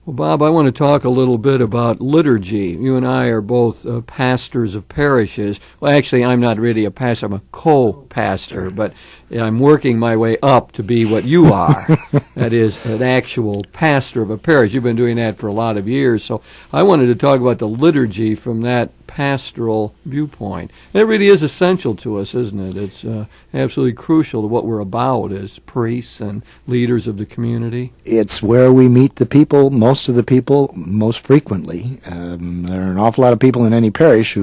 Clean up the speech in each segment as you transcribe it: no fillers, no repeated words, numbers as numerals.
Well, Bob, I want to talk a little bit about liturgy. You and I are both pastors of parishes. Well, actually, I'm not really a pastor. I'm a co-pastor, but I'm working my way up to be what you are. That is, an actual pastor of a parish. You've been doing that for a lot of years. So I wanted to talk about the liturgy from that pastoral viewpoint. And it really is essential to us, isn't it? It's absolutely crucial to what we're about as priests and leaders of the community. It's where we meet the people, most of the people, most frequently. There are an awful lot of people in any parish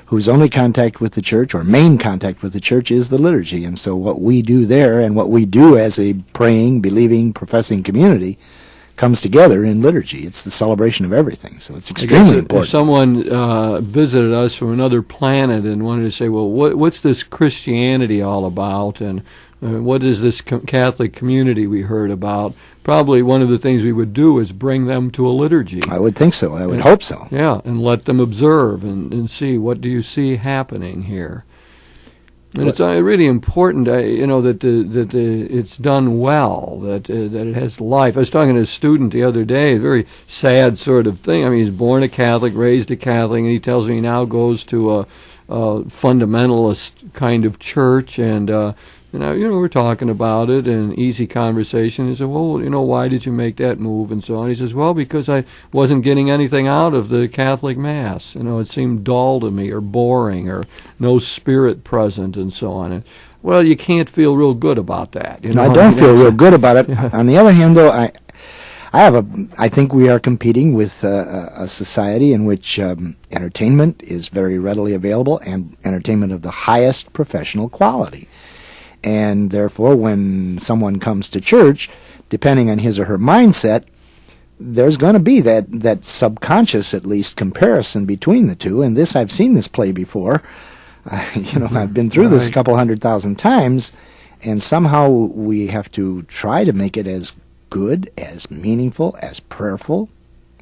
whose only contact with the church, or main contact with the church, is the liturgy. And so what we do there, and what we do as a praying, believing, professing community, comes together in liturgy. It's the celebration of everything, so it's extremely important. If someone visited us from another planet and wanted to say, well, what's this Christianity all about, and what is this Catholic community we heard about, probably one of the things we would do is bring them to a liturgy. I would think so. I would hope so. Yeah, and let them observe and see, what do you see happening here? And it's really important, that it's done well, that it has life. I was talking to a student the other day, a very sad sort of thing. I mean, he's born a Catholic, raised a Catholic, and he tells me he now goes to a fundamentalist kind of church, and we're talking about it, and easy conversation. He said, well, why did you make that move, and so on. He says, well, because I wasn't getting anything out of the Catholic Mass. It seemed dull to me, or boring, or no spirit present, and so on. And, well, you can't feel real good about that. I don't feel real good about it. Yeah. On the other hand, though, I think we are competing with a society in which entertainment is very readily available, and entertainment of the highest professional quality. And therefore, when someone comes to church, depending on his or her mindset, there's going to be that subconscious, at least, comparison between the two. And I've seen this play before. I've been through this a couple 100,000 times, and somehow we have to try to make it as good, as meaningful, as prayerful,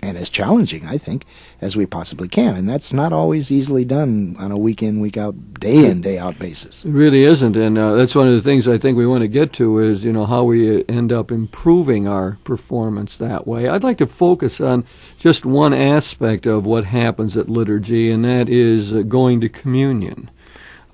and as challenging, I think, as we possibly can. And that's not always easily done on a week-in, week-out, day-in, day-out basis. It really isn't, and that's one of the things I think we want to get to is, how we end up improving our performance that way. I'd like to focus on just one aspect of what happens at liturgy, and that is going to communion.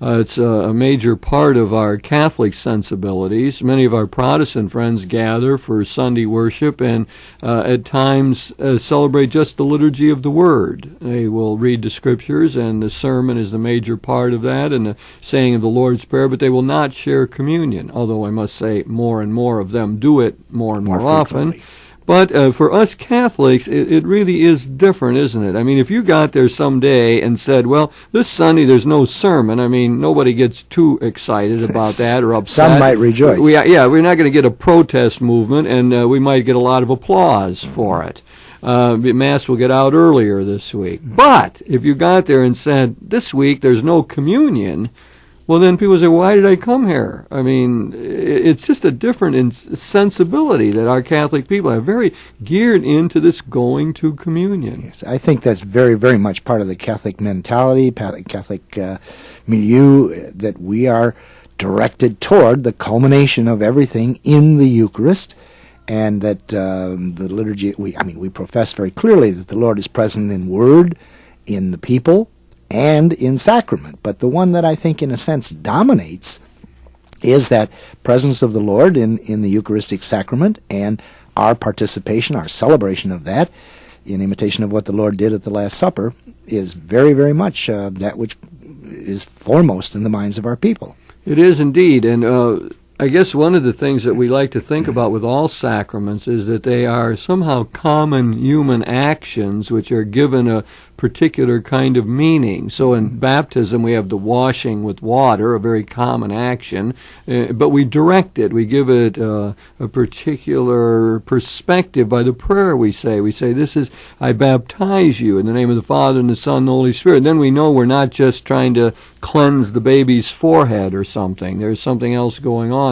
It's a major part of our Catholic sensibilities. Many of our Protestant friends gather for Sunday worship and at times celebrate just the liturgy of the Word. They will read the Scriptures, and the sermon is the major part of that, and the saying of the Lord's Prayer, but they will not share communion, although I must say more and more of them do it more and more often. But for us Catholics, it really is different, isn't it? I mean, if you got there someday and said, well, this Sunday there's no sermon, I mean, nobody gets too excited about that or upset. Some might rejoice. We're not going to get a protest movement, and we might get a lot of applause for it. Mass will get out earlier this week. But if you got there and said, this week there's no communion, well, then people say, why did I come here? I mean, it's just a different sensibility that our Catholic people are very geared into this going to communion. Yes, I think that's very, very much part of the Catholic mentality, Catholic milieu, that we are directed toward the culmination of everything in the Eucharist, and that the liturgy, we profess very clearly that the Lord is present in word, in the people, and in sacrament. But the one that I think in a sense dominates is that presence of the Lord in the Eucharistic sacrament, and our participation, our celebration of that, in imitation of what the Lord did at the Last Supper, is very, very much that which is foremost in the minds of our people. It is indeed, and I guess one of the things that we like to think about with all sacraments is that they are somehow common human actions which are given a particular kind of meaning. So in baptism we have the washing with water, a very common action, but we direct it. We give it a particular perspective by the prayer we say. We say, this is, I baptize you in the name of the Father and the Son and the Holy Spirit. Then we know we're not just trying to cleanse the baby's forehead or something. There's something else going on.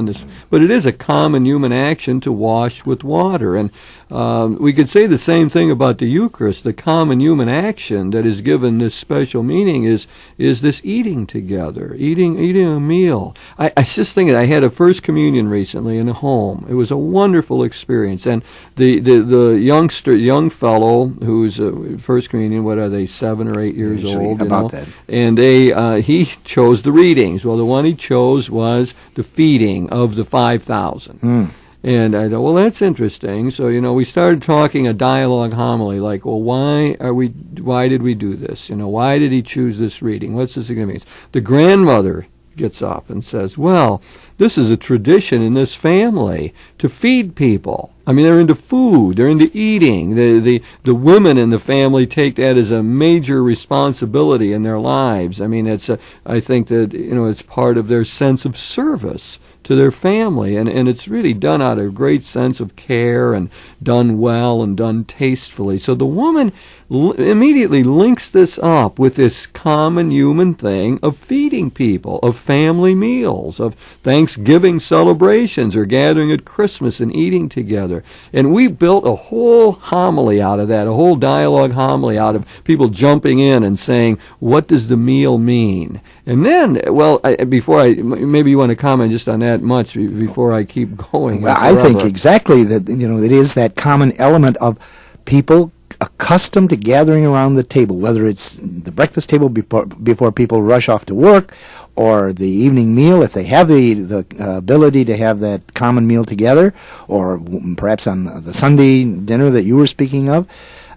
But it is a common human action to wash with water. And we could say the same thing about the Eucharist. The common human action tradition that is given this special meaning is this eating together, eating a meal. I just think I had a First Communion recently in a home. It was a wonderful experience, and the young fellow who's First Communion, what are they, 7 or 8 years old? About that. And he chose the readings. Well, the one he chose was the feeding of the 5,000. And I thought, well, that's interesting. So, we started talking a dialogue homily, like, well, why did we do this? Why did he choose this reading? What's the significance? The grandmother gets up and says, well, this is a tradition in this family to feed people. I mean, they're into food, they're into eating. The women in the family take that as a major responsibility in their lives. I mean, I think that, it's part of their sense of service to their family, and it's really done out of a great sense of care and done well and done tastefully. So the woman immediately links this up with this common human thing of feeding people, of family meals, of Thanksgiving celebrations or gathering at Christmas and eating together. And we built a whole homily out of that, a whole dialogue homily out of people jumping in and saying, what does the meal mean? And then, well, maybe you want to comment just on that much before I keep going. Well, I think exactly that, it is that common element of people accustomed to gathering around the table, whether it's the breakfast table before people rush off to work, or the evening meal, if they have the ability to have that common meal together, or perhaps on the Sunday dinner that you were speaking of.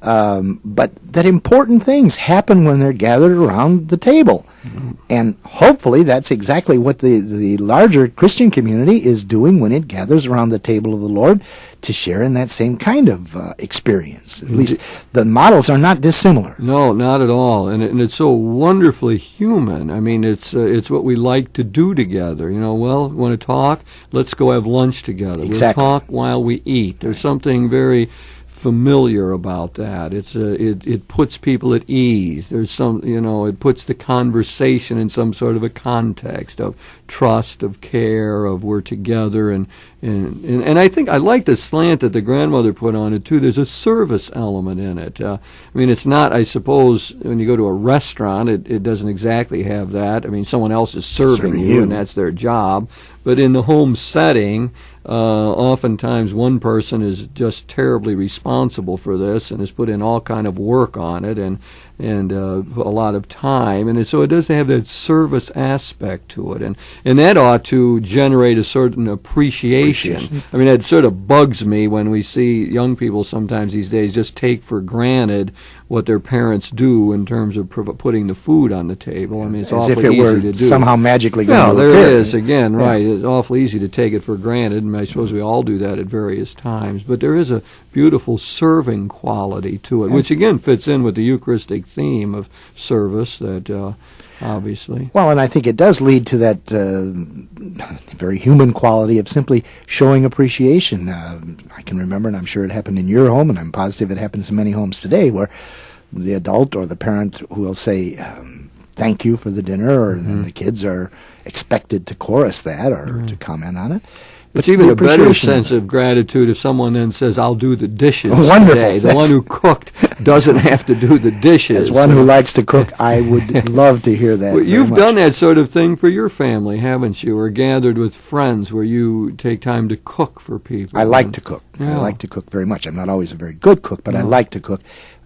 But that important things happen when they're gathered around the table. Mm-hmm. And hopefully that's exactly what the larger Christian community is doing when it gathers around the table of the Lord to share in that same kind of experience. At least the models are not dissimilar. No, not at all. And it's so wonderfully human. I mean, it's what we like to do together. Well, want to talk? Let's go have lunch together. Exactly. We'll talk while we eat. There's something very familiar about that. It puts people at ease. There's some, it puts the conversation in some sort of a context of trust, of care, of we're together, and I think I like the slant that the grandmother put on it too. There's a service element in it. I mean, it's not, I suppose, when you go to a restaurant, it doesn't exactly have that. I mean, someone else is serving you, and that's their job. But in the home setting, oftentimes one person is just terribly responsible for this and has put in all kind of work on it and a lot of time, and so it does have that service aspect to it, and that ought to generate a certain appreciation. I mean, it sort of bugs me when we see young people sometimes these days just take for granted what their parents do in terms of putting the food on the table. I mean, it's awfully easy to do. Somehow magically going to appear. There it is, again, right. It's awfully easy to take it for granted, and I suppose we all do that at various times. But there is a beautiful serving quality to it, which again fits in with the Eucharistic theme of service that obviously. Well, and I think it does lead to that very human quality of simply showing appreciation. I can remember, and I'm sure it happened in your home, and I'm positive it happens in many homes today, where the adult or the parent who will say, thank you for the dinner, and the kids are expected to chorus that or to comment on it. It's even a better sense of gratitude if someone then says, I'll do the dishes today. The one who cooked doesn't have to do the dishes. As one who likes to cook, I would love to hear that. Well, you've done that sort of thing for your family, haven't you? Or gathered with friends where you take time to cook for people. I like to cook. Yeah. I like to cook very much. I'm not always a very good cook, but I like to cook.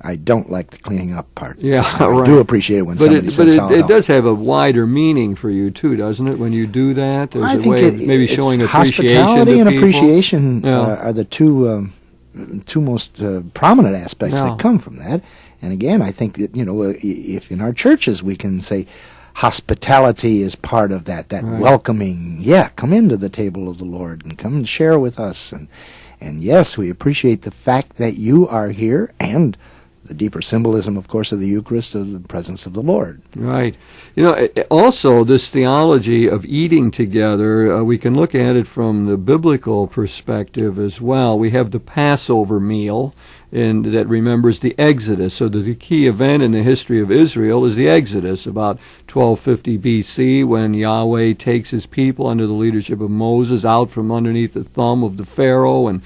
I don't like the cleaning up part. Yeah, I do appreciate it when somebody says, But it does have a wider meaning for you, too, doesn't it, when you do that? There's a way of maybe showing appreciation hospitality to and people. Appreciation are the two most prominent aspects that come from that. And again, I think that, if in our churches we can say hospitality is part of that welcoming, come into the table of the Lord and come and share with us. And yes, we appreciate the fact that you are here, and the deeper symbolism, of course, of the Eucharist, of the presence of the Lord. Right. Also, this theology of eating together, we can look at it from the biblical perspective as well. We have the Passover meal, and that remembers the Exodus. So the key event in the history of Israel is the Exodus, about 1250 BC, when Yahweh takes his people under the leadership of Moses out from underneath the thumb of the Pharaoh, and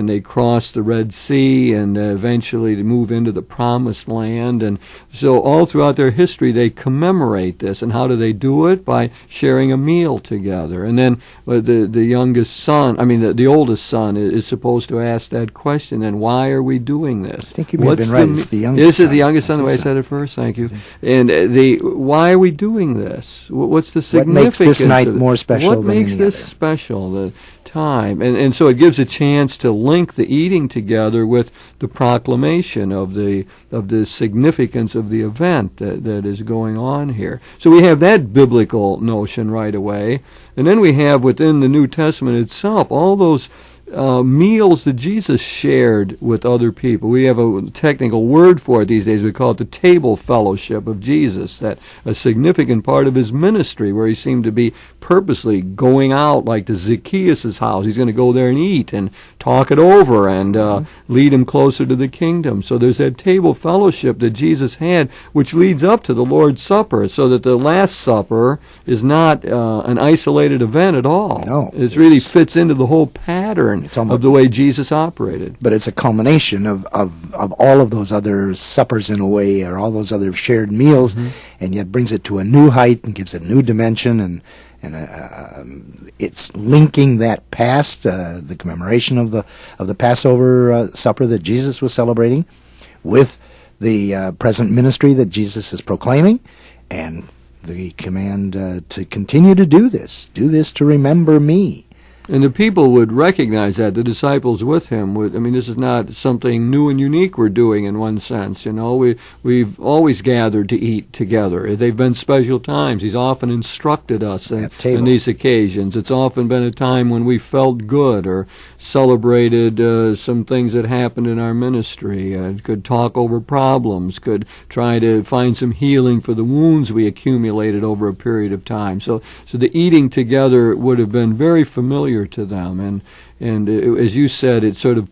they cross the Red Sea, and eventually they move into the Promised Land. And so all throughout their history they commemorate this. And how do they do it? By sharing a meal together. And then the youngest son, the oldest son is supposed to ask that question, and why are we doing this? I think you may have been right. It's the youngest son. Is it the youngest son, the way I said it first? Thank you. And why are we doing this? What's the significance? What makes this night more special What than makes any this other? special? The time. And so it gives a chance to link the eating together with the proclamation of the significance of the event that is going on here. So we have that biblical notion right away. And then we have within the New Testament itself all those meals that Jesus shared with other people. We have a technical word for it these days. We call it the table fellowship of Jesus, that a significant part of his ministry where he seemed to be purposely going out like to Zacchaeus' house. He's going to go there and eat and talk it over and lead him closer to the kingdom. So there's that table fellowship that Jesus had, which leads up to the Lord's Supper, so that the Last Supper is not an isolated event at all. No. It really fits into the whole pattern of the way Jesus operated. But it's a culmination of all of those other suppers in a way, or all those other shared meals, and yet brings it to a new height and gives it a new dimension, and it's linking that past, the commemoration of the Passover supper that Jesus was celebrating, with the present ministry that Jesus is proclaiming, and the command to continue to do this to remember me. And the people would recognize that, the disciples with him would. This is not something new and unique we're doing in one sense. We've always gathered to eat together. They've been special times. He's often instructed us in these occasions. It's often been a time when we felt good or celebrated some things that happened in our ministry, could talk over problems, could try to find some healing for the wounds we accumulated over a period of time. So the eating together would have been very familiar to them, and as you said, it sort of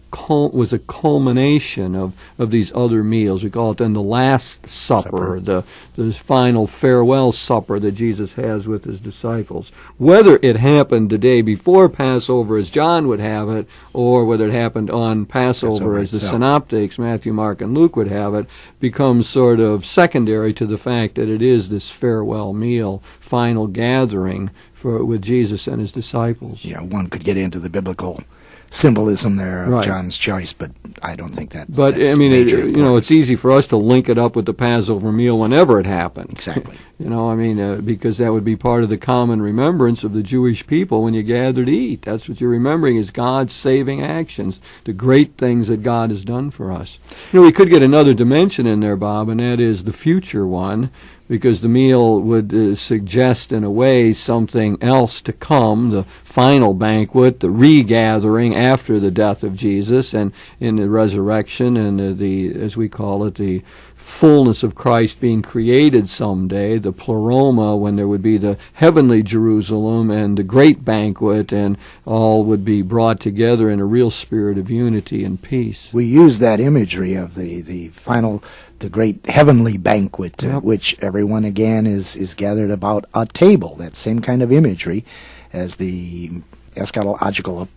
was a culmination of these other meals. We call it then the Last Supper, the final farewell supper that Jesus has with his disciples. Whether it happened the day before Passover as John would have it, or whether it happened on Passover as the Synoptics, Matthew, Mark, and Luke would have it, becomes sort of secondary to the fact that it is this farewell meal, final gathering with Jesus and his disciples. Yeah, one could get into the biblical symbolism there of Right. John's choice, but I don't think that. But that's major, important. it's easy for us to link it up with the Passover meal whenever it happened. Exactly. Because that would be part of the common remembrance of the Jewish people when you gather to eat. That's what you're remembering, is God's saving actions, the great things that God has done for us. We could get another dimension in there, Bob, and that is the future one, because the meal would suggest in a way something else to come, the final banquet, the regathering after the death of Jesus and in the resurrection, and as we call it, the fullness of Christ being created someday, the pleroma, when there would be the heavenly Jerusalem and the great banquet, and all would be brought together in a real spirit of unity and peace. We use that imagery of the final, the great heavenly banquet, at which everyone again is gathered about a table. That same kind of imagery as the eschatological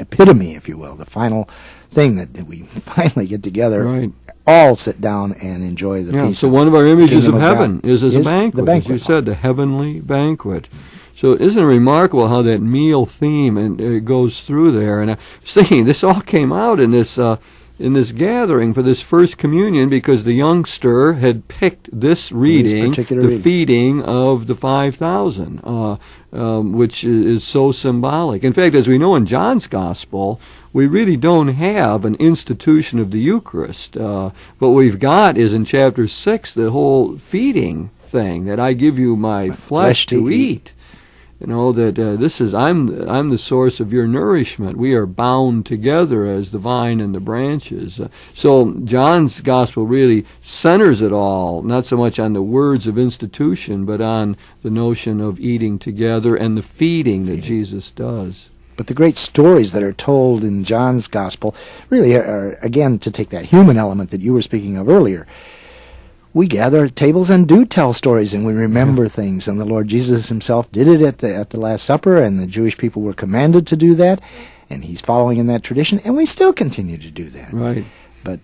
epitome, if you will, the final thing that we finally get together, right. All sit down and enjoy the peace. So one of our images of heaven God is as a banquet, the banquet, as you said, the heavenly banquet. So isn't it remarkable how that meal theme and goes through there? And I was thinking, this all came out in this gathering for this first communion, because the youngster had picked this reading, the feeding of the 5,000, which is so symbolic. In fact, as we know in John's Gospel, we really don't have an institution of the Eucharist. What we've got is in chapter 6 the whole feeding thing, that I give you my flesh to eat. That this is I'm the source of your nourishment. We are bound together as the vine and the branches. So John's Gospel really centers it all, not so much on the words of institution, but on the notion of eating together and the feeding that Jesus does. But the great stories that are told in John's Gospel really are, again, to take that human element that you were speaking of earlier. We gather at tables and do tell stories, and we remember things. And the Lord Jesus himself did it at the Last Supper, and the Jewish people were commanded to do that, and he's following in that tradition, and we still continue to do that. Right. But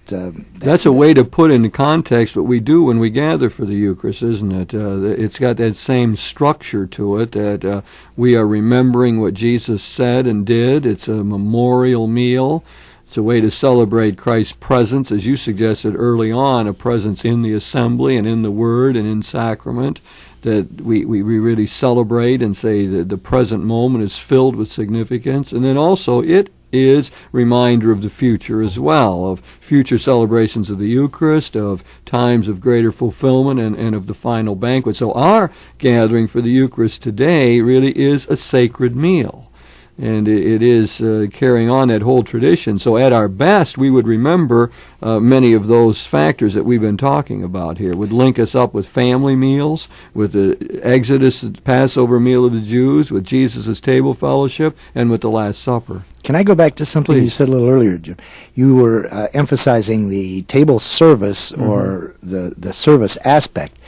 that's a way to put into context what we do when we gather for the Eucharist, isn't it? It's got that same structure to it, that we are remembering what Jesus said and did. It's a memorial meal. It's a way to celebrate Christ's presence, as you suggested early on, a presence in the assembly and in the Word and in sacrament, that we really celebrate and say that the present moment is filled with significance. And then also it is reminder of the future as well, of future celebrations of the Eucharist, of times of greater fulfillment, and of the final banquet. So our gathering for the Eucharist today really is a sacred meal. And it is carrying on that whole tradition. So at our best, we would remember many of those factors that we've been talking about here. It would link us up with family meals, with the Exodus Passover meal of the Jews, with Jesus' table fellowship, and with the Last Supper. Can I go back to something you said a little earlier, Jim? You were emphasizing the table service or the service aspect.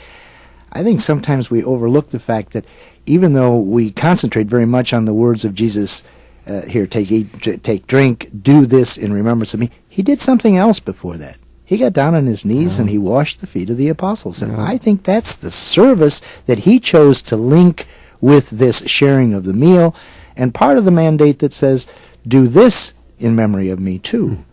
I think sometimes we overlook the fact that even though we concentrate very much on the words of Jesus, here, eat, take, drink, do this in remembrance of me, he did something else before that. He got down on his knees and he washed the feet of the apostles. And I think that's the service that he chose to link with this sharing of the meal, and part of the mandate that says, do this in memory of me too.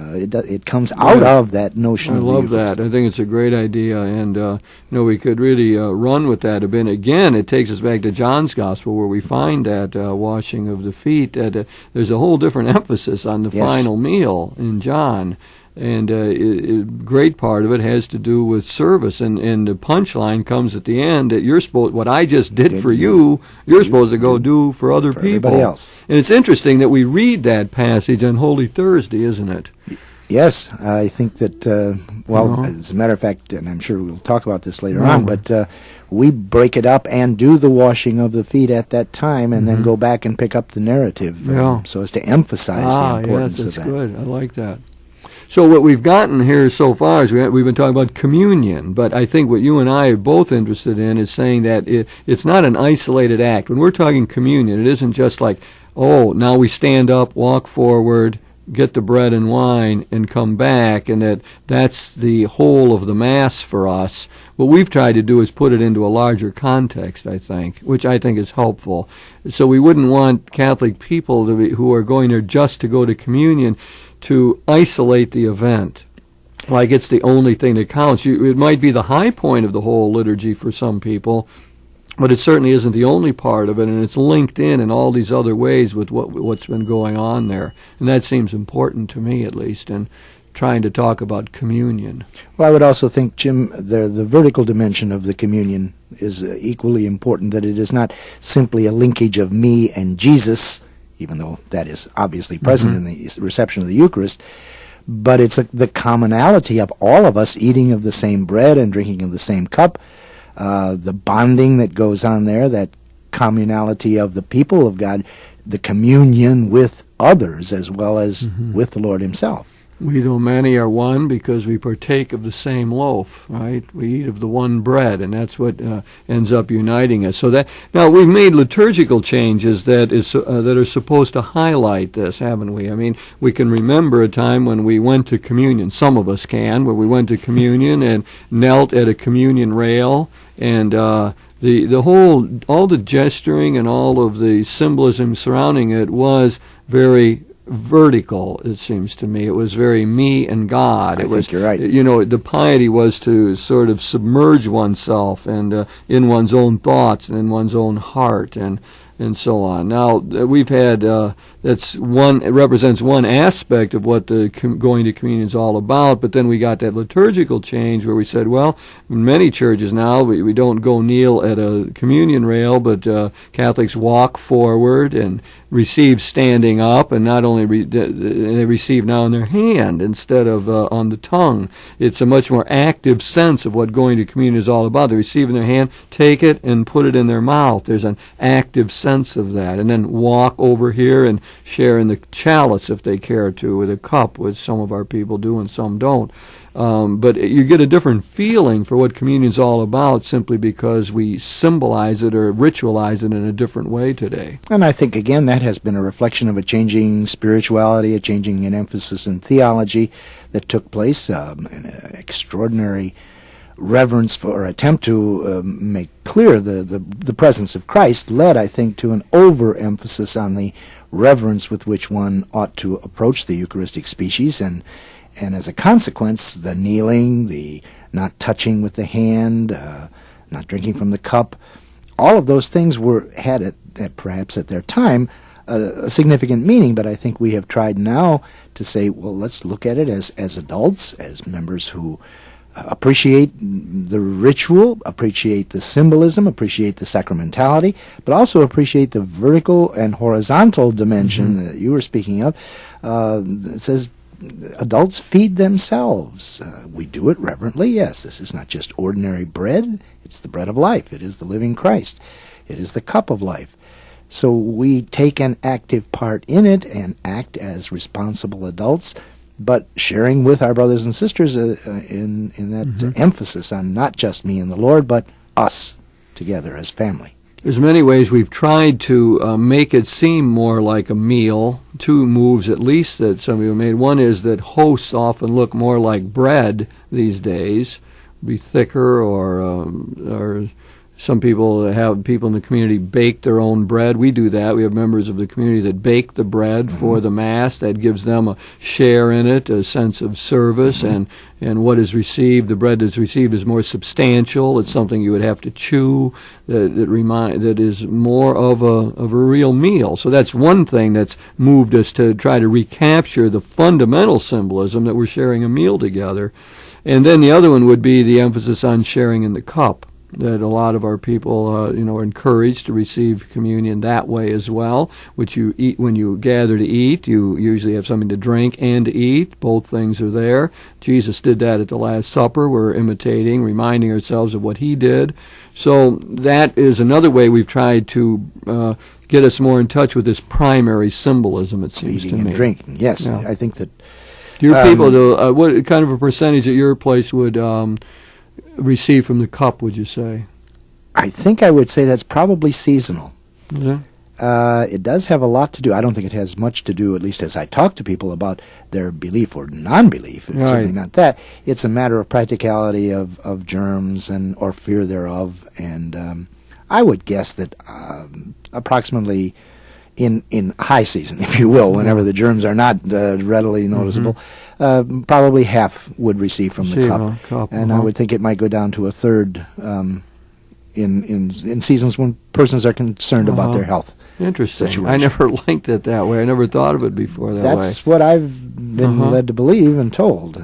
It comes out of that notion. I love that. I think it's a great idea, and we could really run with that a bit. Again, it takes us back to John's Gospel, where we find that washing of the feet. That there's a whole different emphasis on the final meal in John, and a great part of it has to do with service. And the punchline comes at the end that you're supposed, what I just did for you, you're supposed to go do for other people. Everybody else. And it's interesting that we read that passage on Holy Thursday, isn't it? Yes, I think that, as a matter of fact, and I'm sure we'll talk about this later on, but we break it up and do the washing of the feet at that time, and then go back and pick up the narrative so as to emphasize the importance of that. That's good. I like that. So what we've gotten here so far is we've been talking about communion, but I think what you and I are both interested in is saying that it's not an isolated act. When we're talking communion, it isn't just like, oh, now we stand up, walk forward, get the bread and wine, and come back, and that's the whole of the Mass for us. What we've tried to do is put it into a larger context, I think, which I think is helpful. So we wouldn't want Catholic people who are going there just to go to communion to isolate the event, like it's the only thing that counts. It might be the high point of the whole liturgy for some people, but it certainly isn't the only part of it, and it's linked in all these other ways with what's been going on there. And that seems important to me, at least, in trying to talk about communion. Well, I would also think, Jim, the vertical dimension of the communion is equally important, that it is not simply a linkage of me and Jesus, even though that is obviously present in the reception of the Eucharist, but it's the commonality of all of us eating of the same bread and drinking of the same cup, the bonding that goes on there, that communality of the people of God, the communion with others as well as with the Lord himself. We, though many, are one because we partake of the same loaf, right? We eat of the one bread, and that's what ends up uniting us. So that now we've made liturgical changes that are supposed to highlight this, haven't we? I mean, we can remember a time when we went to communion. Some of us can, where we went to communion and knelt at a communion rail, and all the gesturing and all of the symbolism surrounding it was very vertical, it seems to me. It was very me and God. I think you're right. The piety was to sort of submerge oneself and in one's own thoughts and in one's own heart and so on. Now we've had it represents one aspect of what the going to communion is all about, but then we got that liturgical change where we said, well, in many churches now we don't go kneel at a communion rail, but Catholics walk forward and receive standing up, and not only they receive now in their hand instead of on the tongue. It's a much more active sense of what going to communion is all about. They receive in their hand, take it, and put it in their mouth. There's an active sense sense of that, and then walk over here and share in the chalice if they care to, with a cup, which some of our people do and some don't. But you get a different feeling for what communion's all about simply because we symbolize it or ritualize it in a different way today. And I think, again, that has been a reflection of a changing spirituality, a changing in emphasis in theology that took place, an extraordinary reverence for, or attempt to make clear the presence of Christ led, I think, to an overemphasis on the reverence with which one ought to approach the Eucharistic species, and as a consequence, the kneeling, the not touching with the hand, not drinking from the cup, all of those things had perhaps at their time a significant meaning. But I think we have tried now to say, well, let's look at it as adults, as members who appreciate the ritual, appreciate the symbolism, appreciate the sacramentality, but also appreciate the vertical and horizontal dimension that you were speaking of. It says, adults feed themselves. We do it reverently, yes. This is not just ordinary bread. It's the bread of life. It is the living Christ. It is the cup of life. So we take an active part in it and act as responsible adults, but sharing with our brothers and sisters in that emphasis on not just me and the Lord, but us together as family. There's many ways we've tried to make it seem more like a meal. Two moves at least that some people made. One is that hosts often look more like bread these days, be thicker, or some people have people in the community bake their own bread. We do that. We have members of the community that bake the bread for the Mass. That gives them a share in it, a sense of service, and what is received, the bread that's received, is more substantial. It's something you would have to chew. That is more of a real meal. So that's one thing that's moved us to try to recapture the fundamental symbolism that we're sharing a meal together. And then the other one would be the emphasis on sharing in the cup. That a lot of our people, are encouraged to receive communion that way as well, which you eat when you gather to eat. You usually have something to drink and to eat. Both things are there. Jesus did that at the Last Supper. We're imitating, reminding ourselves of what he did. So that is another way we've tried to get us more in touch with this primary symbolism, it seems to me. Eating and drinking, yes. Yeah. I think that... Your people, what kind of a percentage at your place would... receive from the cup, would you say? I think I would say that's probably seasonal. Yeah. It does have a lot to do. I don't think it has much to do, at least as I talk to people, about their belief or non-belief. It's certainly not that. It's a matter of practicality of germs or fear thereof. And I would guess that approximately in high season, if you will, whenever the germs are not readily noticeable, probably half would receive from the cup. And I would think it might go down to a third in seasons when persons are concerned about their health. Interesting. Situation. I never linked it that way. I never thought of it before that way. That's what I've been led to believe and told.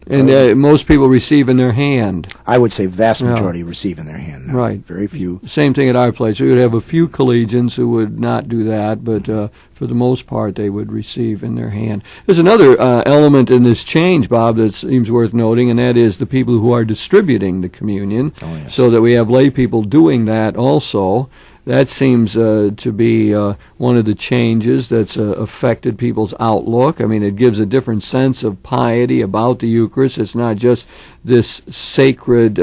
And most people receive in their hand. I would say vast majority receive in their hand. No, right. Very few. Same thing at our place. We would have a few collegians who would not do that, but for the most part they would receive in their hand. There's another element in this change, Bob, that seems worth noting, and that is the people who are distributing the communion. Oh, yes. So that we have lay people doing that also. That seems to be one of the changes that's affected people's outlook. I mean, it gives a different sense of piety about the Eucharist. It's not just this sacred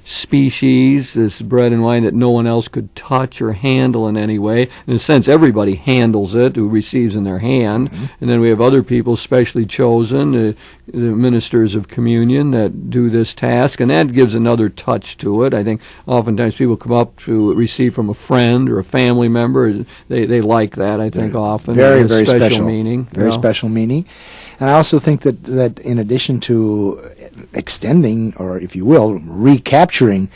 species, this bread and wine that no one else could touch or handle in any way. In a sense, everybody handles it who receives in their hand. And then we have other people specially chosen, the ministers of communion, that do this task, and that gives another touch to it. I think oftentimes people come up to receive from a friend or a family member. They like that, I think, often. Very, very special meaning. Very special meaning. And I also think that in addition to extending, or if you will, recapturing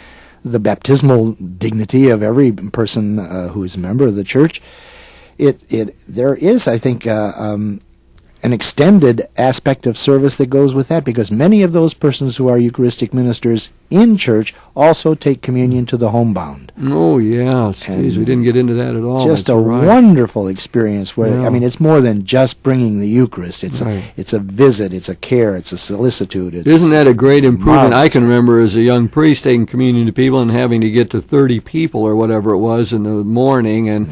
the baptismal dignity of every person who is a member of the Church, there is, I think, an extended aspect of service that goes with that, because many of those persons who are Eucharistic ministers in church also take communion to the homebound. Oh, yes. Geez, we didn't get into that at all. Just That's a right. wonderful experience where, Yeah. I mean, it's more than just bringing the Eucharist. It's Right. it's a visit, it's a care, it's a solicitude. Isn't that a great improvement? marvelous. I can remember as a young priest taking communion to people and having to get to 30 people or whatever it was in the morning, and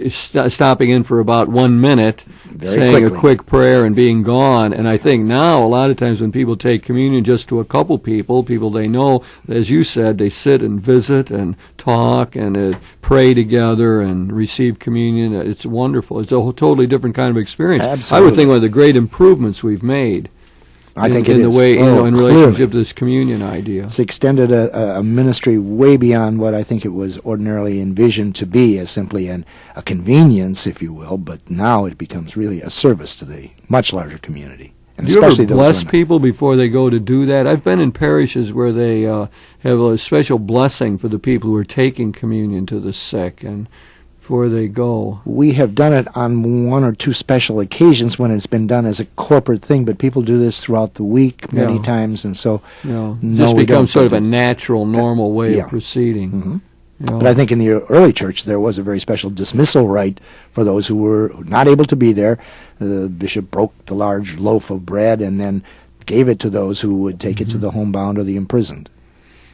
stopping in for about 1 minute, Very saying quickly. a quick prayer and being gone. And I think now a lot of times when people take communion just to a couple people they know, as you said, they sit and visit and talk and pray together and receive communion. It's wonderful. It's a totally different kind of experience. I would Absolutely. think one of the great improvements we've made I think in it the is. way, Oh, in clearly. relationship to this communion idea. It's extended a ministry way beyond what I think it was ordinarily envisioned to be, as simply a convenience, if you will, but now it becomes really a service to the much larger community. And Do you ever especially those bless women. people before they go to do that? I've been in parishes where they have a special blessing for the people who are taking communion to the sick and before they go. We have done it on one or two special occasions when it's been done as a corporate thing, but people do this throughout the week many Yeah. times, and so You know, No, just we becomes don't, sort of but a it's- natural, normal way yeah. of proceeding. Mhm. You know. But I think in the early church there was a very special dismissal rite for those who were not able to be there. The bishop broke the large loaf of bread and then gave it to those who would take it to the homebound or the imprisoned.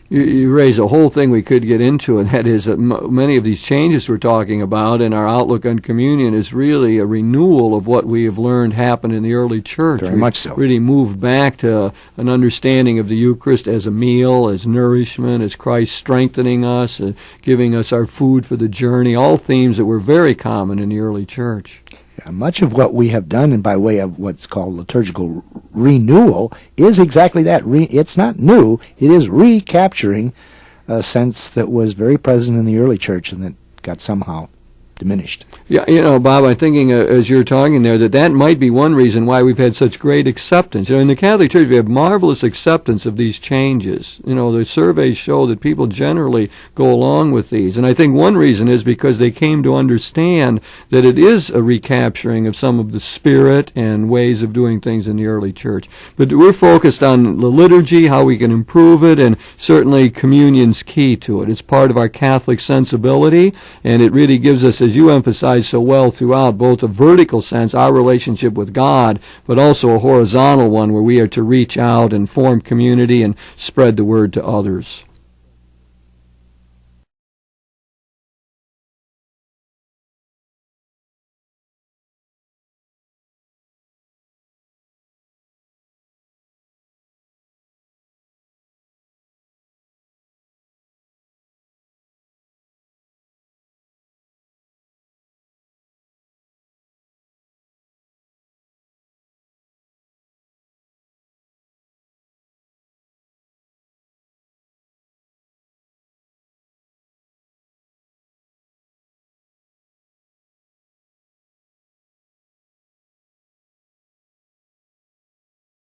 You raise a whole thing we could get into, and that is that many of these changes we're talking about and our outlook on communion is really a renewal of what we have learned happened in the early church. Very We've much so. really moved back to an understanding of the Eucharist as a meal, as nourishment, as Christ strengthening us, giving us our food for the journey, all themes that were very common in the early church. Much of what we have done, and by way of what's called liturgical renewal, is exactly that. It's not new. It is recapturing a sense that was very present in the early church and that got somehow diminished. Yeah, you know, Bob, I'm thinking as you're talking there that might be one reason why we've had such great acceptance. You know, in the Catholic Church, we have marvelous acceptance of these changes. You know, the surveys show that people generally go along with these. And I think one reason is because they came to understand that it is a recapturing of some of the spirit and ways of doing things in the early church. But we're focused on the liturgy, how we can improve it, and certainly communion's key to it. It's part of our Catholic sensibility, and it really gives us, as you emphasize so well throughout, both a vertical sense, our relationship with God, but also a horizontal one where we are to reach out and form community and spread the word to others.